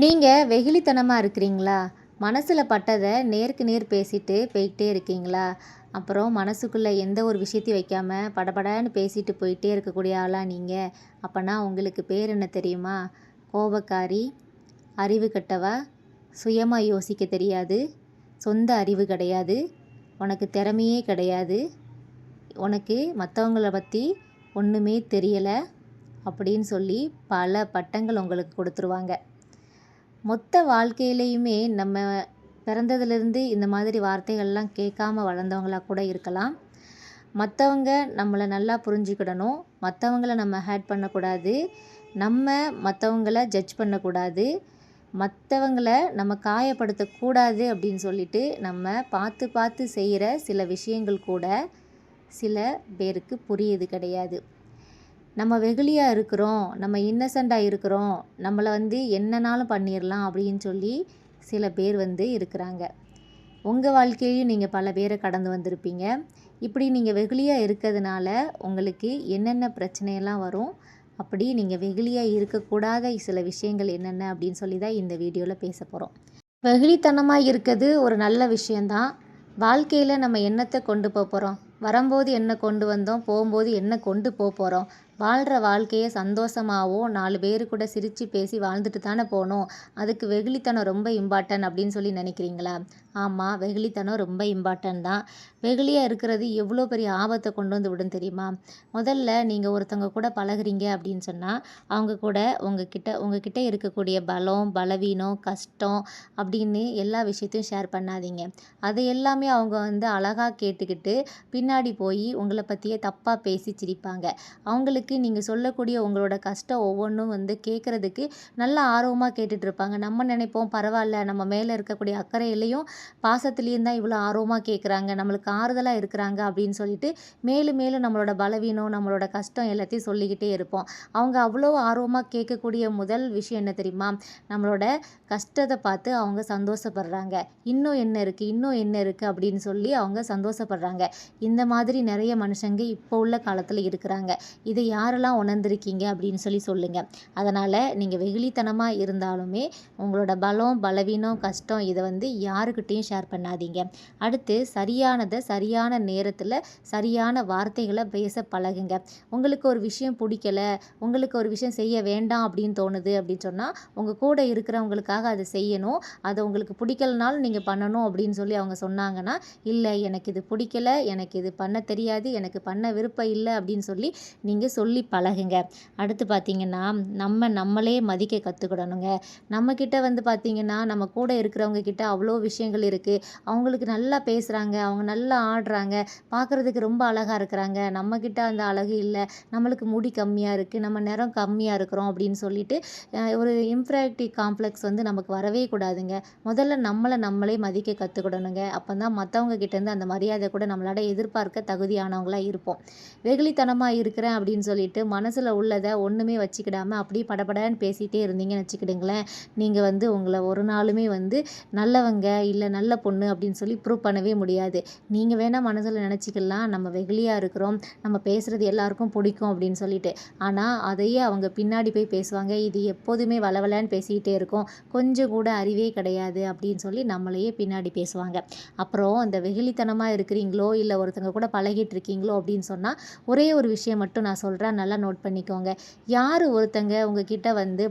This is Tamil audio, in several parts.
நீங்க வெகுளித்தனமா இருக்கிறீங்களா? மனசுல பட்டத நேருக்கு நேர் பேசிட்டு போயிட்டே இருக்கீங்களா? அப்புறம் மனசுக்குள்ள எந்த ஒரு விஷயத்தையும் வைக்காம படபடன்னு பேசிட்டு போயிட்டே இருக்கக்கூடிய ஆளா நீங்க? அப்பன்னா உங்களுக்கு பேர் என்ன தெரியுமா? கோபக்காரி, அறிவு கெட்டவ, சுயமா யோசிக்க தெரியாது, சொந்த அறிவு கிடையாது, உனக்கு திறமையே கிடையாது, உனக்கு மத்தவங்கள பத்தி ஒண்ணுமே தெரியல அப்படின்னு சொல்லி பல பட்டங்கள் உங்களுக்கு கொடுத்துருவாங்க. மொத்த வாழ்க்கையிலையுமே நம்ம பிறந்ததுலேருந்து இந்த மாதிரி வார்த்தைகள்லாம் கேட்காம வளர்ந்தவங்களா கூட இருக்கலாம். மற்றவங்க நம்மளை நல்லா புரிஞ்சுக்கிடணும், மற்றவங்கள நம்ம ஹேட் பண்ணக்கூடாது, நம்ம மற்றவங்கள ஜட்ஜ் பண்ணக்கூடாது, மற்றவங்கள நம்ம காயப்படுத்தக்கூடாது அப்படின்னு சொல்லிட்டு நம்ம பார்த்து பார்த்து செய்கிற சில விஷயங்கள் கூட சில பேருக்கு புரியுது கிடையாது. நம்ம வெகுளியாக இருக்கிறோம், நம்ம இன்னசென்ட்டாக இருக்கிறோம், நம்மளை என்னனாலும் பண்ணிடலாம் அப்படின்னு சொல்லி சில பேர் இருக்கிறாங்க. உங்கள் வாழ்க்கையிலையும் நீங்கள் பல பேரை கடந்து வந்திருப்பீங்க. இப்படி நீங்கள் வெகுளியாக இருக்கிறதுனால உங்களுக்கு என்னென்ன பிரச்சனையெல்லாம் வரும், அப்படி நீங்கள் வெகுளியாக இருக்கக்கூடாத சில விஷயங்கள் என்னென்ன அப்படின்னு சொல்லி தான் இந்த வீடியோவில் பேச போகிறோம். வெகுளித்தனமாக இருக்கிறது ஒரு நல்ல விஷயந்தான். வாழ்க்கையில் நம்ம என்னத்தை கொண்டு போகிறோம், வரும்போது என்ன கொண்டு வந்தோம், போகும்போது என்ன கொண்டு போகிறோம், வாழ்கிற வாழ்க்கையை சந்தோஷமாகவும் 4 பேர் கூட சிரித்து பேசி வாழ்ந்துட்டு தானே போகணும். அதுக்கு வெகுளித்தனம் ரொம்ப இம்பார்ட்டன்ட் அப்படின்னு சொல்லி நினைக்கிறீங்களா? ஆமாம், வெகுளித்தனம் ரொம்ப இம்பார்ட்டன்ட் தான். வெகுளியாக இருக்கிறது எவ்வளோ பெரிய ஆபத்தை கொண்டு வந்து விடும் தெரியுமா? முதல்ல நீங்கள் ஒருத்தவங்க கூட பழகுறீங்க அப்படின்னு சொன்னால் அவங்க கூட உங்ககிட்ட இருக்கக்கூடிய பலம், பலவீனம், கஷ்டம் அப்படின்னு எல்லா விஷயத்தையும் ஷேர் பண்ணாதீங்க. அதை எல்லாமே அவங்க அழகாக கேட்டுக்கிட்டு பின்னாடி போய் உங்களை பற்றியே தப்பாக பேசி சிரிப்பாங்க. அவங்களுக்கு நீங்கள் சொல்லக்கூடிய உங்களோட கஷ்டம் ஒவ்வொன்றும் கேட்குறதுக்கு நல்லா ஆர்வமாக கேட்டுட்ருப்பாங்க. நம்ம நினைப்போம் பரவாயில்ல, நம்ம மேலே இருக்கக்கூடிய அக்கறையிலையும் பாசத்துலேயும் தான் இவ்வளோ ஆர்வமாக கேட்குறாங்க, நம்மளுக்கு ஆறுதலாக இருக்கிறாங்க அப்படின்னு சொல்லிட்டு மேலும் மேலும் நம்மளோட பலவீனம், நம்மளோட கஷ்டம் எல்லாத்தையும் சொல்லிக்கிட்டே இருப்போம். அவங்க அவ்வளோ ஆர்வமாக கேட்கக்கூடிய முதல் விஷயம் என்ன தெரியுமா? நம்மளோட கஷ்டத்தை பார்த்து அவங்க சந்தோஷப்படுறாங்க. இன்னும் என்ன இருக்குது, இன்னும் என்ன இருக்குது அப்படின்னு சொல்லி அவங்க சந்தோஷப்படுறாங்க. இந்த மாதிரி நிறைய மனுஷங்க இப்போ உள்ள காலத்தில் இருக்கிறாங்க. இதை யாரெல்லாம் உணர்ந்திருக்கீங்க அப்படின்னு சொல்லி சொல்லுங்கள். அதனால் நீங்கள் வெகுளித்தனமாக இருந்தாலுமே உங்களோட பலம், பலவீனம், கஷ்டம் இதை யாருக்கிட்டேயும் ஷேர் பண்ணாதீங்க. அடுத்து சரியானதை சரியான நேரத்தில் சரியான வார்த்தைகளை பேச பழகுங்க. உங்களுக்கு ஒரு விஷயம் பிடிக்கல, உங்களுக்கு ஒரு விஷயம் செய்ய வேண்டாம் அப்படின்னு தோணுது அப்படின்னு சொன்னால் உங்கள் கூட இருக்கிறவங்களுக்காக அதை செய்யணும். அது உங்களுக்கு பிடிக்கலனாலும் நீங்கள் பண்ணணும் அப்படின்னு சொல்லி அவங்க சொன்னாங்கன்னா, இல்லை எனக்கு இது பிடிக்கல, எனக்கு இது பண்ண தெரியாது, எனக்கு பண்ண விருப்பம் இல்லை அப்படின்னு சொல்லி நீங்கள் சொல்லி பழகுங்க. அடுத்து பார்த்திங்கன்னா நம்மளே மதிக்க கற்றுக்கிடணுங்க. நம்மக்கிட்ட பார்த்திங்கன்னா நம்ம கூட இருக்கிறவங்க கிட்ட அவ்வளோ விஷயங்கள் இருக்குது. அவங்களுக்கு நல்லா பேசுகிறாங்க, அவங்க நல்லா ஆடுறாங்க, பார்க்குறதுக்கு ரொம்ப அழகாக இருக்கிறாங்க. நம்மக்கிட்ட அந்த அழகு இல்லை, நம்மளுக்கு முடி கம்மியாக இருக்குது, நம்ம நிறம் கம்மியாக இருக்கிறோம் அப்படின்னு சொல்லிட்டு ஒரு இன்ஃபீரியாரிட்டி காம்ப்ளெக்ஸ் நமக்கு வரவே கூடாதுங்க. முதல்ல நம்மளே மதிக்க கற்றுக்கிடணுங்க. அப்போ தான் மற்றவங்க கிட்டேருந்து அந்த மரியாதை கூட நம்மளால எதிர்பார்க்க தகுதியானவங்களாக இருப்போம். வெகுளித்தனமாக இருக்கிறேன் அப்படின்னு சொல்லிட்டு மனசில் உள்ளதை ஒன்றுமே வச்சுக்கிடாமல் அப்படியே படபடன்னு பேசிகிட்டே இருந்தீங்கன்னு வச்சுக்கிடுங்களேன், நீங்கள் உங்களை ஒரு நாளுமே நல்லவங்க இல்லை நல்ல பொண்ணு அப்படின்னு சொல்லி ப்ரூவ் பண்ணவே முடியாது. நீங்கள் வேணால் மனசில் நினச்சிக்கலாம் நம்ம வெகுளியாக இருக்கிறோம், நம்ம பேசுகிறது எல்லாருக்கும் பிடிக்கும் அப்படின்னு சொல்லிட்டு. ஆனால் அதையே அவங்க பின்னாடி போய் பேசுவாங்க, இது எப்போதுமே வளவலன்னு பேசிக்கிட்டே இருக்கும், கொஞ்சம் கூட அறிவே கிடையாது அப்படின்னு சொல்லி நம்மளையே பின்னாடி பேசுவாங்க. அப்புறம் இந்த வெகுளித்தனமாக இருக்கிறீங்களோ இல்லை ஒருத்தங்க கூட பழகிட்டு இருக்கீங்களோ அப்படின்னு சொன்னால் ஒரே ஒரு விஷயம் மட்டும் நான் சொல்கிறேன், நல்லா நோட் பண்ணிக்கோங்க. யார் ஒருத்தங்க உங்ககிட்ட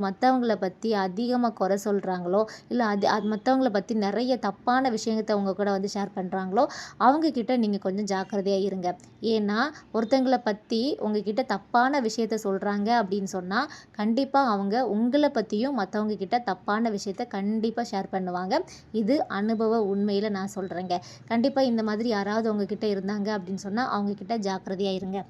மற்றவங்கள பற்றி அதிகமாக குறை சொல்கிறாங்களோ இல்லை அது மற்றவங்கள பற்றி நிறைய தப்பான விஷயத்தை உங்க கூட ஷேர் பண்ணுறாங்களோ அவங்கக்கிட்ட நீங்கள் கொஞ்சம் ஜாக்கிரதையாக இருங்க. ஏன்னா ஒருத்தங்களை பற்றி உங்ககிட்ட தப்பான விஷயத்த சொல்கிறாங்க அப்படின்னு சொன்னால் கண்டிப்பாக அவங்க உங்களை பற்றியும் மற்றவங்க கிட்ட தப்பான விஷயத்த கண்டிப்பாக ஷேர் பண்ணுவாங்க. இது அனுபவ உண்மையில் நான் சொல்கிறேங்க. கண்டிப்பாக இந்த மாதிரி யாராவது உங்ககிட்ட இருந்தாங்க அப்படின்னு சொன்னால் அவங்கக்கிட்ட ஜாக்கிரதையாக இருங்க.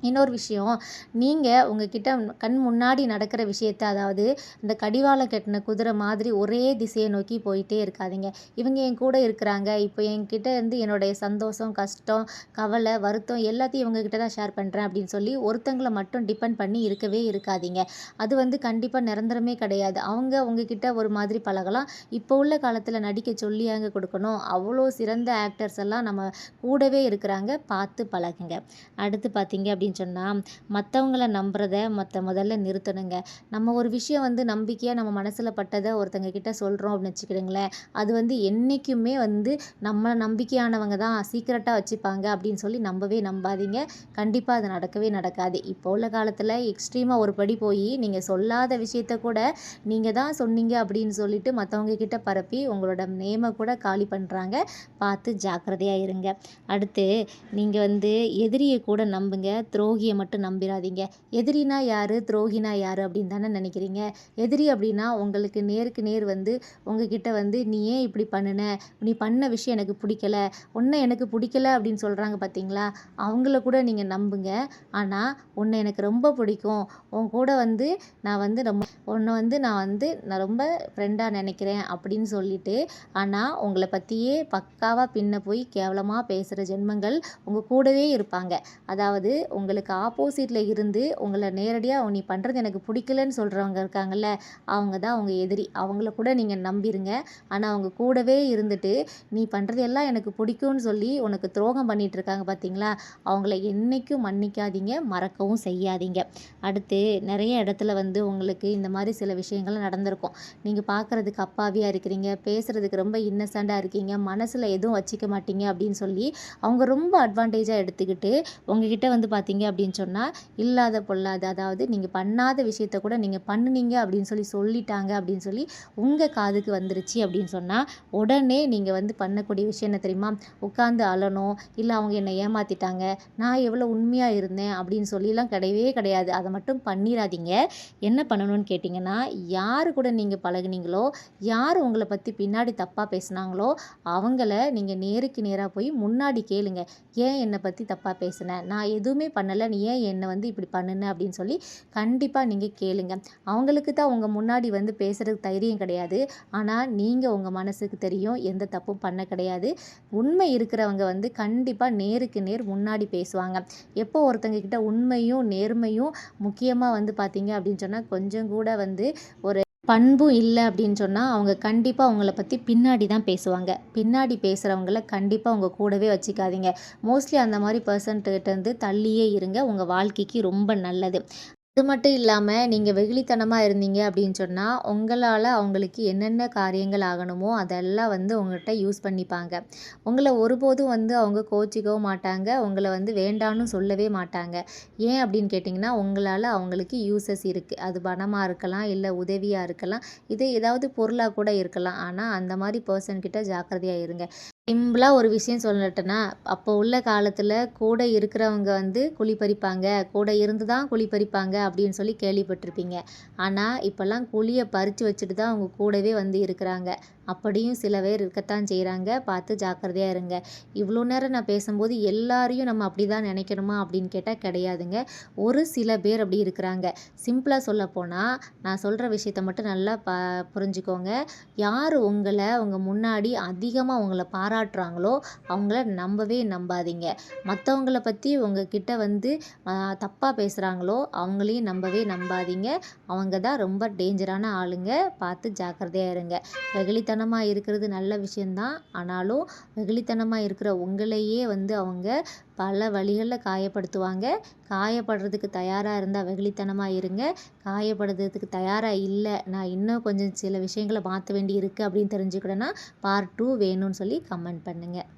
இன்னொரு விஷயம், நீங்கள் உங்ககிட்ட கண் முன்னாடி நடக்கிற விஷயத்த, அதாவது இந்த கடிவாளம் கட்டின குதிரை மாதிரி ஒரே திசையை நோக்கி போயிட்டே இருக்காதீங்க. இவங்க என் கூட இருக்கிறாங்க, இப்போ என்கிட்ட என்னுடைய சந்தோஷம், கஷ்டம், கவலை, வருத்தம் எல்லாத்தையும் இவங்ககிட்ட தான் ஷேர் பண்ணுறேன் அப்படின்னு சொல்லி ஒருத்தங்களை மட்டும் டிபெண்ட் பண்ணி இருக்கவே இருக்காதீங்க. அது கண்டிப்பாக நிரந்தரமே கிடையாது. அவங்க உங்ககிட்ட ஒரு மாதிரி பழகலாம். இப்போ உள்ள காலத்தில் நடிக்க சொல்லியாங்க கொடுக்கணும், அவ்வளோ சிறந்த ஆக்டர்ஸ் எல்லாம் நம்ம கூடவே இருக்கிறாங்க, பார்த்து பழகுங்க. அடுத்து பார்த்தீங்க அப்படின்னு அப்படின்னு சொன்னால் மற்றவங்கள நம்புறத முதல்ல நிறுத்தணுங்க. நம்ம ஒரு விஷயம் வந்து நம்பிக்கையாக நம்ம மனசில் பட்டதை ஒருத்தங்க கிட்ட சொல்கிறோம் அப்படின்னு வச்சுக்கிடுங்களேன், அது வந்து என்றைக்குமே வந்து நம்ம நம்பிக்கையானவங்க தான் சீக்ரெட்டாக வச்சுப்பாங்க அப்படின்னு சொல்லி நம்பவே நம்பாதீங்க. கண்டிப்பாக அது நடக்கவே நடக்காது. இப்போ உள்ள காலத்தில் எக்ஸ்ட்ரீமாக ஒரு படி போய் நீங்கள் சொல்லாத விஷயத்த கூட நீங்கள் தான் சொன்னீங்க அப்படின்னு சொல்லிட்டு மற்றவங்க கிட்ட பரப்பி உங்களோட நேமை கூட காலி பண்ணுறாங்க. பார்த்து ஜாக்கிரதையாக இருங்க. அடுத்து நீங்கள் வந்து எதிரியை கூட நம்புங்க, துரோகியை மட்டும் நம்பிடாதீங்க. எதிரினா யார், துரோகினா யார் அப்படின்னு தானே நினைக்கிறீங்க. எதிரி அப்படின்னா உங்களுக்கு நேருக்கு நேர் வந்து உங்ககிட்ட வந்து நீ ஏன் இப்படி பண்ணுன, நீ பண்ண விஷயம் எனக்கு பிடிக்கல, உன்னை எனக்கு பிடிக்கல அப்படின்னு சொல்கிறாங்க பார்த்தீங்களா, அவங்கள கூட நீங்கள் நம்புங்க. ஆனால் உன்னை எனக்கு ரொம்ப பிடிக்கும், உன் கூட வந்து நான் வந்து ரொம்ப உன்னை வந்து நான் ரொம்ப ஃப்ரெண்டாக நினைக்கிறேன் அப்படின்னு சொல்லிட்டு, ஆனால் உங்களை பற்றியே பக்காவாக பின்ன போய் கேவலமாக பேசுகிற ஜென்மங்கள் உங்கள் கூடவே இருப்பாங்க. அதாவது உங்களுக்கு ஆப்போசிட்டில் இருந்து உங்களை நேரடியாக நீ பண்ணுறது எனக்கு பிடிக்கலன்னு சொல்கிறவங்க இருக்காங்கல்ல, அவங்க தான் அவங்க எதிரி. அவங்கள கூட நீங்கள் நம்பிருங்க. ஆனால் அவங்க கூடவே இருந்துட்டு நீ பண்ணுறது எல்லாம் எனக்கு பிடிக்கும்னு சொல்லி உனக்கு துரோகம் பண்ணிட்டு இருக்காங்க பார்த்தீங்களா, அவங்கள என்றைக்கும் மன்னிக்காதீங்க, மறக்கவும் செய்யாதீங்க. அடுத்து நிறைய இடத்துல வந்து உங்களுக்கு இந்த மாதிரி சில விஷயங்கள்லாம் நடந்திருக்கும். நீங்கள் பார்க்குறதுக்கு அப்பாவியாக இருக்கிறீங்க, பேசுகிறதுக்கு ரொம்ப இன்னசென்ட்டாக இருக்கீங்க, மனசில் எதுவும் வச்சுக்க மாட்டீங்க அப்படின்னு சொல்லி அவங்க ரொம்ப அட்வான்டேஜாக எடுத்துக்கிட்டு உங்ககிட்ட வந்து பார்த்தீங்க அப்படின்னு சொன்னால் இல்லாத பொல்லாத, அதாவது நீங்கள் பண்ணாத விஷயத்த கூட நீங்கள் பண்ணுனீங்க அப்படின்னு சொல்லி சொல்லிட்டாங்க அப்படின்னு சொல்லி உங்கள் காதுக்கு வந்துருச்சு அப்படின்னு சொன்னால் உடனே நீங்கள் வந்து பண்ணக்கூடிய விஷயம் என்ன தெரியுமா, உட்காந்து அழணும், இல்லை அவங்க என்னை ஏமாற்றிட்டாங்க, நான் எவ்வளோ உண்மையாக இருந்தேன் அப்படின்னு சொல்லிலாம் கிடையவே கிடையாது. அதை மட்டும் பண்ணிடாதீங்க. என்ன பண்ணணும்னு கேட்டிங்கன்னா, யார் கூட நீங்கள் பழகுனீங்களோ, யார் உங்களை பற்றி பின்னாடி தப்பாக பேசுனாங்களோ அவங்கள நீங்கள் நேருக்கு நேராக போய் முன்னாடி கேளுங்க. ஏன் என்னை பற்றி தப்பாக பேசுன, நான் எதுவுமே பண்ணலை, நீ ஏன் என்னை வந்து இப்படி பண்ணுன அப்படின்னு சொல்லி கண்டிப்பாக நீங்கள் கேளுங்க. அவங்களுக்கு தான் உங்கள் முன்னாடி வந்து பேசுகிறதுக்கு தைரியம் கிடையாது. ஆனால் நீங்கள் உங்கள் மனசுக்கு தெரியும் எந்த தப்பும் பண்ண கிடையாது. உண்மை இருக்கிறவங்க வந்து கண்டிப்பாக நேருக்கு நேர் முன்னாடி பேசுவாங்க. எப்போ ஒருத்தங்க கிட்ட உண்மையும் நேர்மையும் முக்கியமாக வந்து பார்த்தீங்க அப்படின்னு சொன்னால் கொஞ்சம் கூட வந்து ஒரு பண்பும் இல்லை அப்படின்னு சொன்னால் அவங்க கண்டிப்பாக உங்களை பற்றி பின்னாடி தான் பேசுவாங்க. பின்னாடி பேசுகிறவங்கள கண்டிப்பாக உங்கள் கூடவே வச்சுக்காதீங்க. மோஸ்ட்லி அந்த மாதிரி பர்சன்கிட்ட இருந்து தள்ளியே இருங்க. உங்கள் வாழ்க்கைக்கு ரொம்ப நல்லது. அது மட்டும் இல்லாமல் நீங்கள் வெகுளித்தனமாக இருந்தீங்க அப்படின்னு சொன்னால் உங்களால் அவங்களுக்கு என்னென்ன காரியங்கள் ஆகணுமோ அதெல்லாம் வந்து உங்கள்கிட்ட யூஸ் பண்ணிப்பாங்க. உங்களை ஒருபோதும் வந்து அவங்க கோச்சிக்கவும் மாட்டாங்க, உங்களை வந்து வேண்டான்னு சொல்லவே மாட்டாங்க. ஏன் அப்படின்னு கேட்டிங்கன்னா, உங்களால் அவங்களுக்கு யூசஸ் இருக்குது. அது பணமாக இருக்கலாம், இல்லை உதவியாக இருக்கலாம், இது ஏதாவது பொருளாக கூட இருக்கலாம். ஆனால் அந்த மாதிரி பர்சன்கிட்ட ஜாக்கிரதையாக இருங்க. சிம்பிளாக ஒரு விஷயம் சொல்லட்டுன்னா, அப்போ உள்ள காலத்தில் கூட இருக்கிறவங்க வந்து குழி பறிப்பாங்க, கூட இருந்து தான் குழி பறிப்பாங்க அப்படின்னு சொல்லி கேள்விப்பட்டிருப்பீங்க. ஆனால் இப்போல்லாம் குழியை பறித்து வச்சுட்டு தான் அவங்க கூடவே வந்து இருக்கிறாங்க. அப்படியும் சில பேர் இருக்கத்தான் செய்கிறாங்க. பார்த்து ஜாக்கிரதையாக இருங்க. இவ்வளோ நேரம் நான் பேசும்போது எல்லாரையும் நம்ம அப்படி தான் நினைக்கணுமா அப்படின்னு கேட்டால் கிடையாதுங்க. ஒரு சில பேர் அப்படி இருக்கிறாங்க. சிம்பிளாக சொல்லப்போனால் நான் சொல்கிற விஷயத்த மட்டும் நல்லா புரிஞ்சுக்கோங்க. யார் உங்களை உங்கள் முன்னாடி அதிகமாக உங்களை பாராட்டுறாங்களோ அவங்கள நம்பவே நம்பாதீங்க. மற்றவங்கள பற்றி உங்ககிட்ட வந்து தப்பாக பேசுகிறாங்களோ அவங்களையும் நம்பவே நம்பாதீங்க. அவங்க தான் ரொம்ப டேஞ்சரான ஆளுங்க. பார்த்து ஜாக்கிரதையாக இருங்க. வெகுளித்தனமாக இருக்கிறது நல்ல விஷயந்தான். ஆனாலும் வெகுளித்தனமாக இருக்கிற உங்களையே வந்து அவங்க பல வழிகளில் காயப்படுத்துவாங்க. காயப்படுறதுக்கு தயாராக இருந்தால் வெகுளித்தனமாக இருங்க. காயப்படுறதுக்கு தயாராக இல்லை, நான் இன்னும் கொஞ்சம் சில விஷயங்களை மாற்ற வேண்டி இருக்குது அப்படின்னு தெரிஞ்சுக்கிட்டேன்னா பார்ட் 2 வேணும்னு சொல்லி கமெண்ட் பண்ணுங்கள்.